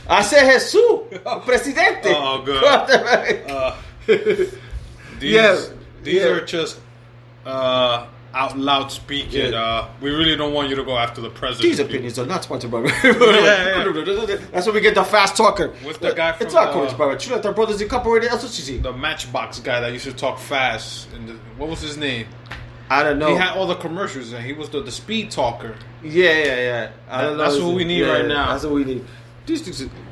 I said Jesus, presidente. Oh, good. These are just out loud speaking. We really don't want you to go after the president. These opinions are not sponsored by. That's when we get the fast talker. With the guy from it's not coached by Chuleta Brothers Incorporated. The Matchbox guy that used to talk fast. What was his name? I don't know. He had all the commercials and he was the speed talker. Yeah. I don't know. That's what we need right now. That's what we need.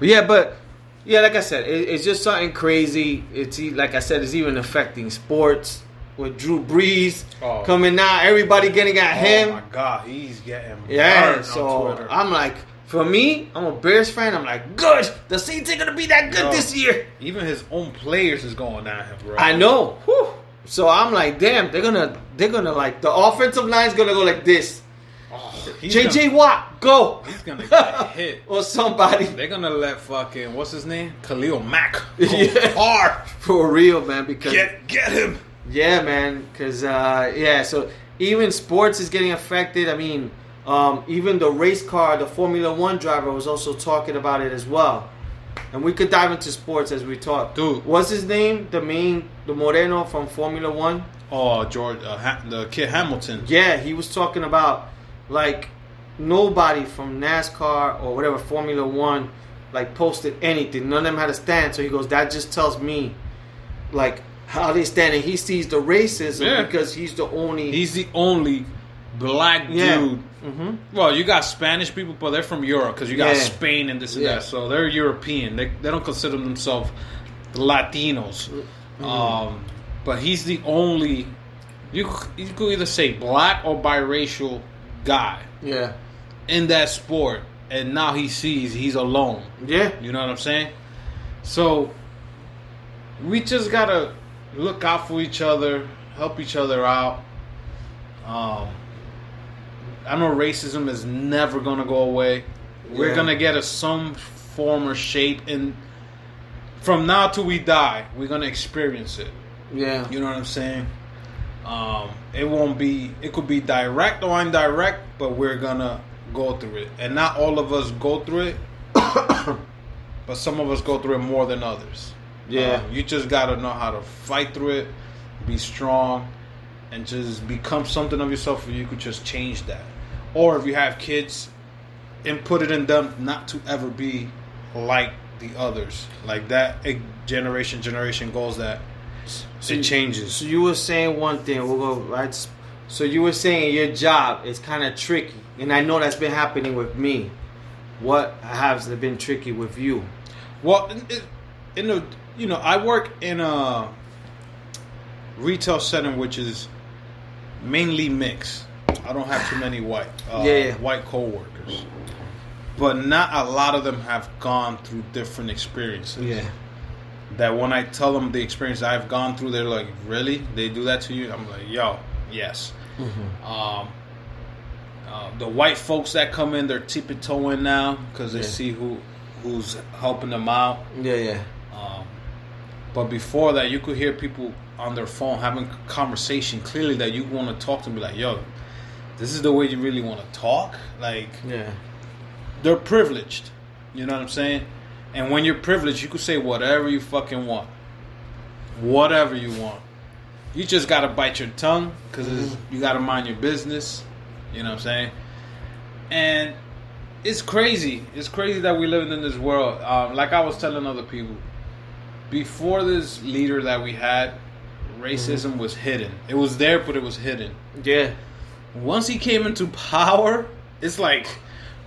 But like I said, it's just something crazy. It's like I said, it's even affecting sports with Drew Brees coming out. Everybody getting at him. Oh my God, he's getting so on Twitter. I'm like, for me, I'm a Bears fan. I'm like, good. The Saints ain't gonna be that good this year. Even his own players is going at him, bro. I know. Whew. So I'm like, damn, they're gonna like the offensive line's gonna go like this. JJ Watt, go. He's gonna get hit. Or somebody. They're gonna let fucking what's his name? Khalil Mack go hard. For real, man, because get him. Yeah, man. Cause so even sports is getting affected. I mean, even the race car, the Formula One driver was also talking about it as well. And we could dive into sports as we talk. Dude. What's his name? The Moreno from Formula One? Oh, George, the kid Hamilton. Yeah, he was talking about, like, nobody from NASCAR or whatever, Formula One, like, posted anything. None of them had a stand. So he goes, that just tells me, like, how they stand. And he sees the racism because he's the only black dude. Mm-hmm. Well, you got Spanish people, but they're from Europe because you got Spain and this and that. So they're European. They don't consider themselves Latinos. Mm-hmm. But he's the only. You could either say black or biracial guy. Yeah. In that sport, and now he sees he's alone. Yeah. You know what I'm saying? So we just gotta look out for each other, help each other out. I know racism is never gonna go away. We're gonna get some form or shape, and from now till we die, we're gonna experience it. Yeah, you know what I'm saying. It could be direct or indirect, but we're gonna go through it, and not all of us go through it, but some of us go through it more than others. Yeah, you just gotta know how to fight through it, be strong, and just become something of yourself where you could just change that. Or if you have kids, input it in them not to ever be like the others. Like that generation goes that it changes. So you were saying one thing. We'll go right. So you were saying your job is kind of tricky, and I know that's been happening with me. What has been tricky with you? Well, I work in a retail setting which is mainly mixed. I don't have too many white co-workers, but not a lot of them have gone through different experiences. Yeah, that when I tell them the experience I've gone through, they're like, "Really? They do that to you?" I'm like, "Yo, yes." Mm-hmm. The white folks that come in, they're tippy-toeing now because they see who's helping them out. Yeah. But before that, you could hear people on their phone having a conversation clearly that you want to talk to them, be like, "Yo, this is the way you really want to talk?" Like, they're privileged. You know what I'm saying? And when you're privileged, you can say whatever you fucking want. Whatever you want. You just got to bite your tongue because you got to mind your business. You know what I'm saying? And it's crazy. It's crazy that we live in this world. Like I was telling other people, before this leader that we had, racism was hidden. It was there, but it was hidden. Yeah. Once he came into power, it's like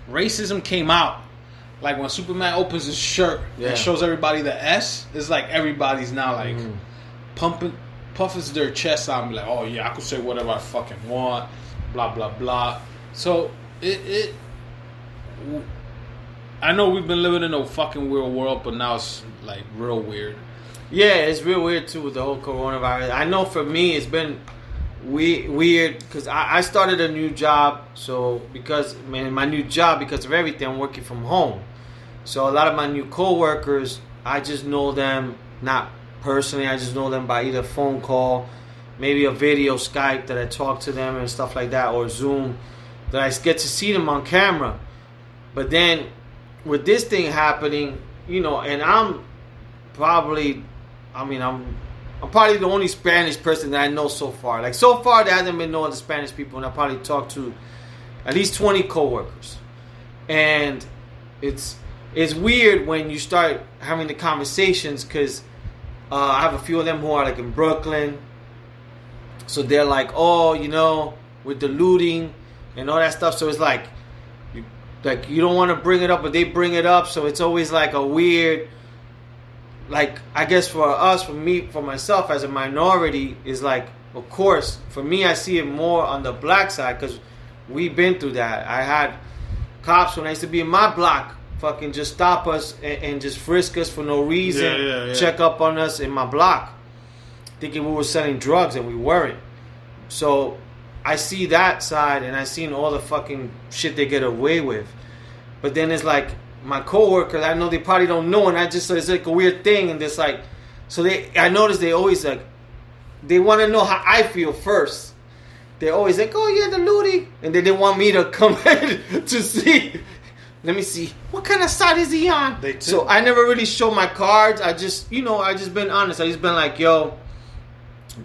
racism came out. Like when Superman opens his shirt and shows everybody the S, it's like everybody's now like puffing their chest out and be like, "Oh yeah, I could say whatever I fucking want," blah blah blah. So I know we've been living in a fucking weird world, but now it's like real weird. Yeah, it's real weird too with the whole coronavirus. I know for me it's been weird because I started a new job. So because of everything, I'm working from home. So a lot of my new coworkers, I just know them not personally. I just know them by either phone call, maybe a video Skype that I talk to them and stuff like that, or Zoom that I get to see them on camera. But then with this thing happening, you know, and I'm probably the only Spanish person that I know so far. Like, so far, there hasn't been no other Spanish people, and I probably talked to at least 20 coworkers. And it's weird when you start having the conversations, because I have a few of them who are, like, in Brooklyn. So they're like, oh, you know, with the looting and all that stuff. So it's like you don't want to bring it up, but they bring it up. So it's always like a weird... Like, I guess for us, for me, for myself as a minority, is like, of course, for me, I see it more on the black side, because we've been through that. I had cops when I used to be in my block fucking just stop us and just frisk us for no reason, check up on us in my block, thinking we were selling drugs, and we weren't. So I see that side, and I seen all the fucking shit they get away with. But then it's like, my coworkers, I know they probably don't know, and it's like a weird thing, and it's like, so I noticed they always like, they want to know how I feel first. They're always like, oh yeah, the looting, and then they want me to come in to see. Let me see, what kind of side is he on? So I never really show my cards. I just been honest. I just been like, yo,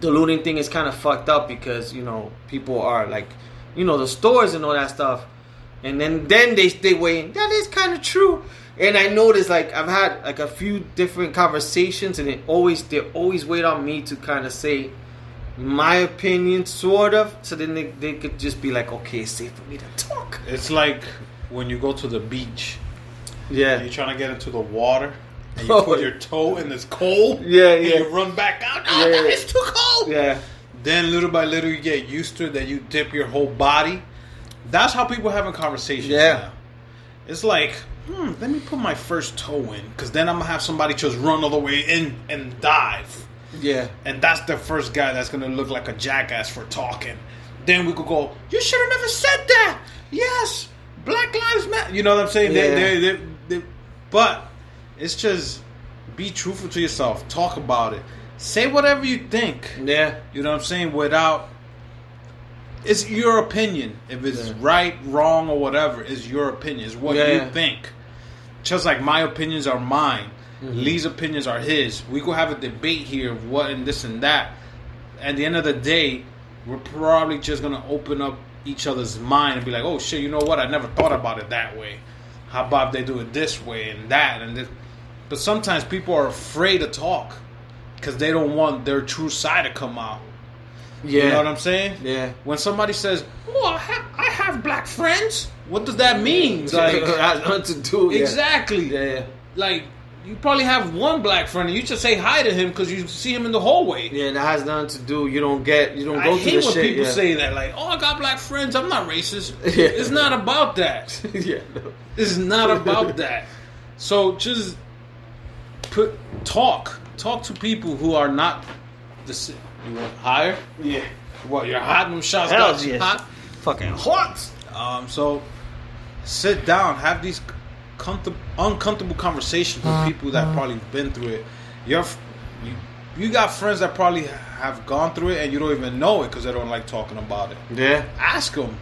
the looting thing is kind of fucked up, because, you know, people are like, you know, the stores and all that stuff. And then they weigh in. That is kind of true. And I noticed, like, I've had like a few different conversations, and they always wait on me to kind of say my opinion, sort of. So then they could just be like, okay, it's safe for me to talk. It's like when you go to the beach. Yeah. You're trying to get into the water, and you put your toe in this cold. Yeah. And you run back out. Oh, yeah. It's too cold. Yeah. Then little by little you get used to it. Then you dip your whole body. That's how people are having conversations now. It's like, let me put my first toe in, because then I'm going to have somebody just run all the way in and dive. Yeah. And that's the first guy that's going to look like a jackass for talking. Then we could go, you should have never said that. Yes, Black Lives Matter. You know what I'm saying? Yeah. But it's just, be truthful to yourself. Talk about it. Say whatever you think. Yeah. You know what I'm saying? Without... It's your opinion. If it's right, wrong, or whatever, it's your opinion. It's what you think. Just like my opinions are mine. Mm-hmm. Lee's opinions are his. We could have a debate here of what and this and that. At the end of the day, we're probably just going to open up each other's mind and be like, oh shit, you know what? I never thought about it that way. How about they do it this way and that and this? But sometimes people are afraid to talk because they don't want their true side to come out. Yeah. You know what I'm saying? Yeah. When somebody says, "Oh, I have black friends," what does that mean? Like, it has nothing to do. Exactly. Yeah. Like, you probably have one black friend, and you just say hi to him because you see him in the hallway. Yeah, that has nothing to do. You don't go through the shit. I hate when people say that. Like, "Oh, I got black friends. I'm not racist." Yeah. It's not about that. Yeah. No. It's not about that. So just talk to people who are not the same. You want higher? Yeah. What, you're hot? Them shots got you hot? Fucking hot. So sit down. Have these uncomfortable conversations with people that probably been through it. You got friends that probably have gone through it and you don't even know it because they don't like talking about it. Yeah. Ask them.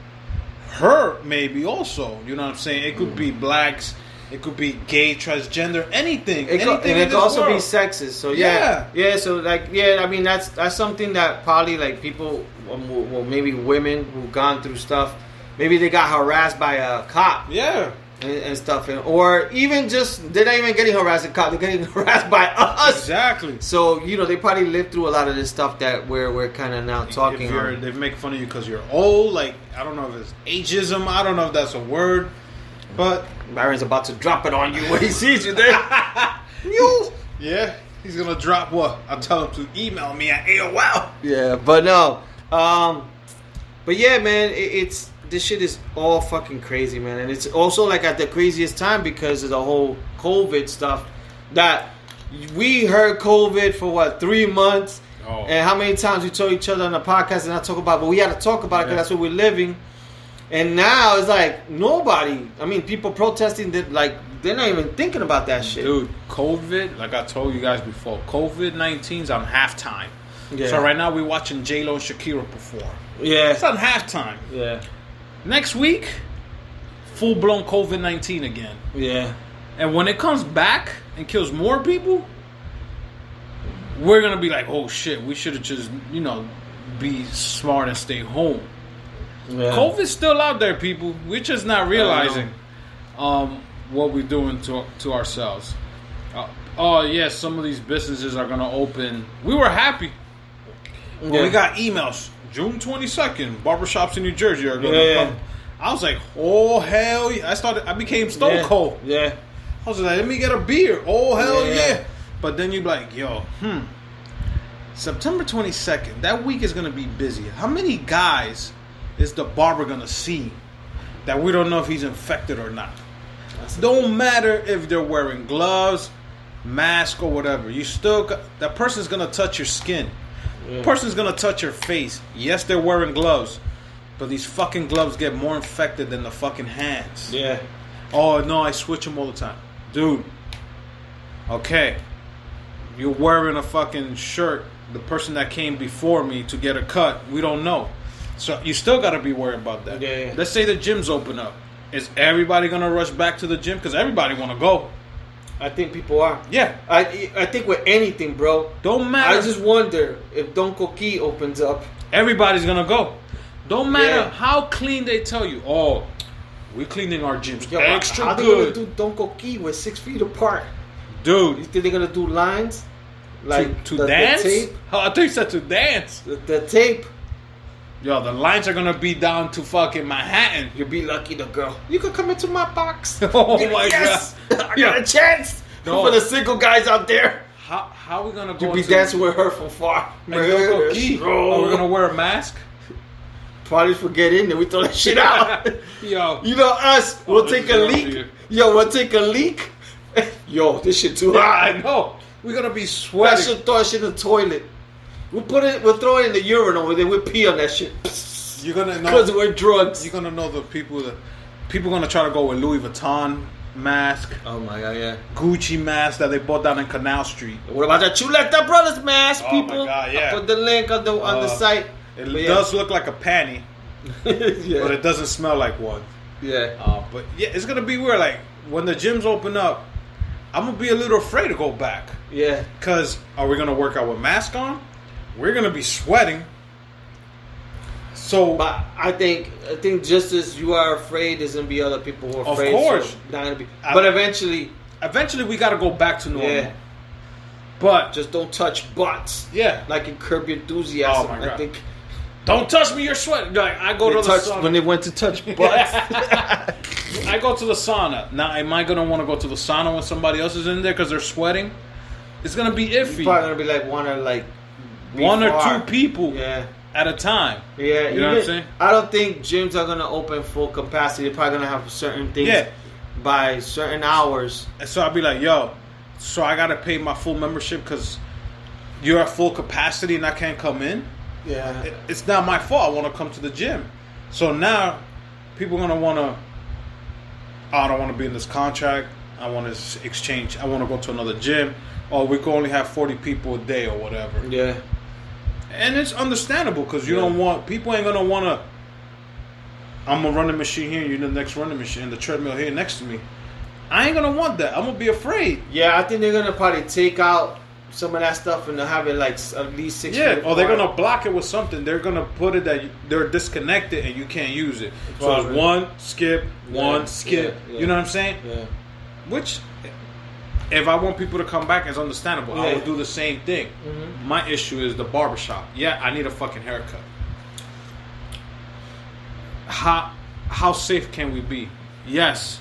Her, maybe also. You know what I'm saying? It could be blacks. It could be gay, transgender, anything. It could also be sexist. So yeah. So like I mean that's something that probably like people, well maybe women who've gone through stuff, maybe they got harassed by a cop. Yeah. And stuff, or even just they're not even getting harassed by a cop. They're getting harassed by us. Exactly. So they probably lived through a lot of this stuff that we're kind of now talking. They make fun of you because you're old. Like, I don't know if it's ageism. I don't know if that's a word. But Byron's about to drop it on you when he sees you there. Yeah, he's gonna drop what? I'll tell him to email me at AOL. Yeah, but no. But yeah, man, it's this shit is all fucking crazy, man, and it's also like at the craziest time because of the whole COVID stuff. That we heard COVID for 3 months, and how many times we told each other on the podcast and not talk about, but we had to talk about it because that's what we're living. And now it's like nobody. I mean, people protesting that like they're not even thinking about that shit. Dude, COVID, like I told you guys before, COVID-19's on halftime. Yeah. So right now we're watching J-Lo and Shakira perform. Yeah. It's on halftime. Yeah. Next week, full-blown COVID-19 again. Yeah. And when it comes back and kills more people, we're going to be like, oh shit, we should have just, be smart and stay home. Yeah. COVID's still out there, people. We're just not realizing what we're doing to ourselves. Yes, some of these businesses are going to open. We were happy. Yeah. We got emails. June 22nd, barbershops in New Jersey are going to come. I was like, oh, hell yeah. I became stone cold. Yeah. I was like, let me get a beer. Oh, hell yeah. But then you're like, yo, September 22nd, that week is going to be busy. How many guys is the barber going to see that we don't know if he's infected or not? Don't matter if they're wearing gloves, mask, or whatever. That person's going to touch your skin. Yeah. Person's going to touch your face. Yes, they're wearing gloves, but these fucking gloves get more infected than the fucking hands. Yeah. Oh, no, I switch them all the time. Dude. Okay. You're wearing a fucking shirt. The person that came before me to get a cut, we don't know. So you still got to be worried about that. Yeah. Let's say the gyms open up. Is everybody going to rush back to the gym? Because everybody want to go. I think people are. Yeah. I think with anything, bro. Don't matter. I just wonder if Don Coqui opens up. Everybody's going to go. Don't matter how clean they tell you. Oh, we're cleaning our gyms extra how good. How they going to do Don Coqui? We're 6 feet apart. Dude. You think they're going to do lines? Like to dance? The tape? Oh, I thought you said to dance. The tape. Yo, the lines are gonna be down to fucking Manhattan. You'll be lucky, the girl. You can come into my box. Oh my god! I got a chance for the single guys out there. How are we gonna go? You'll be dancing with her from far. Are we gonna wear a mask? Probably forget in there. We throw that shit out. Yo, you know us. We'll take a leak. Yo, we'll take a leak. Yo, this shit too hot. I know. We're gonna be sweating. I should throw that shit in the toilet. We'll throw it in the urinal and then we'll pee on that shit. You're gonna know because we're drugs. You're gonna know the people gonna try to go with Louis Vuitton mask. Oh my god, yeah. Gucci mask that they bought down in Canal Street. What about that Chuleta Brothers mask, people? Oh my god, yeah. I put the link on the site. It does look like a panty, but it doesn't smell like one. Yeah. But yeah, it's gonna be weird. Like when the gyms open up, I'm gonna be a little afraid to go back. Yeah. Cause are we gonna work out with mask on? We're gonna be sweating. So, but I think just as you are afraid, there's gonna be other people who are afraid. Of course, so not gonna be. But eventually we gotta go back to normal. Yeah. But just don't touch butts. Yeah. Like in Curb Your Enthusiasm. Oh my God. I think. Don't touch me, you're sweating. Like I go to the sauna when they went to touch butts. I go to the sauna. Now, am I gonna want to go to the sauna when somebody else is in there because they're sweating? It's gonna be iffy. It's probably gonna be like one or two people at a time. Yeah, you know what I'm saying? I don't think gyms are gonna open full capacity. They're probably gonna have certain things by certain hours. And so I'll be like, yo, so I gotta pay my full membership because you're at full capacity and I can't come in? Yeah. It's not my fault. I want to come to the gym. So now people are gonna want to, I don't want to be in this contract. I want to exchange. I want to go to another gym. Or we can only have 40 people a day or whatever. Yeah. And it's understandable because you don't want, people ain't going to want to, I'm going to run the machine here, you're the next running machine, the treadmill here next to me. I ain't going to want that. I'm going to be afraid. Yeah, I think they're going to probably take out some of that stuff and have it like at least 6 feet apart. Or they're going to block it with something. They're going to put it that they're disconnected and you can't use it. So it's one, skip, one, skip. Yeah. You know what I'm saying? Yeah. Which, if I want people to come back, it's understandable. I will do the same thing. Mm-hmm. My issue is the barbershop. Yeah, I need a fucking haircut. How safe can we be? Yes.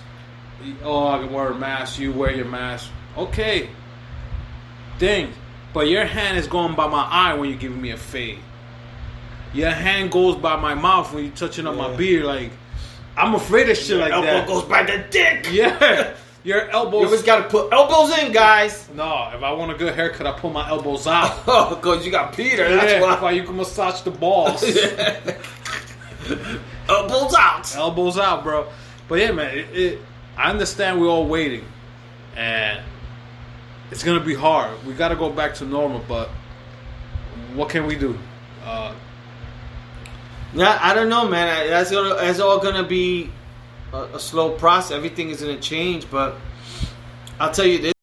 Oh, I can wear a mask. You wear your mask. Okay. Dang. But your hand is going by my eye when you're giving me a fade. Your hand goes by my mouth when you're touching up my beard. Like, I'm afraid of shit like that. Elbow goes by the dick. Yeah. Your elbows. You always gotta put elbows in, guys. No, if I want a good haircut, I pull my elbows out. Oh, because you got Peter. That's why you can massage the balls. Elbows out. Elbows out, bro. But yeah, man, I understand we're all waiting, and it's gonna be hard. We gotta go back to normal, but what can we do? Yeah, I don't know, man. That's all gonna be a slow process. Everything is gonna change, but I'll tell you this.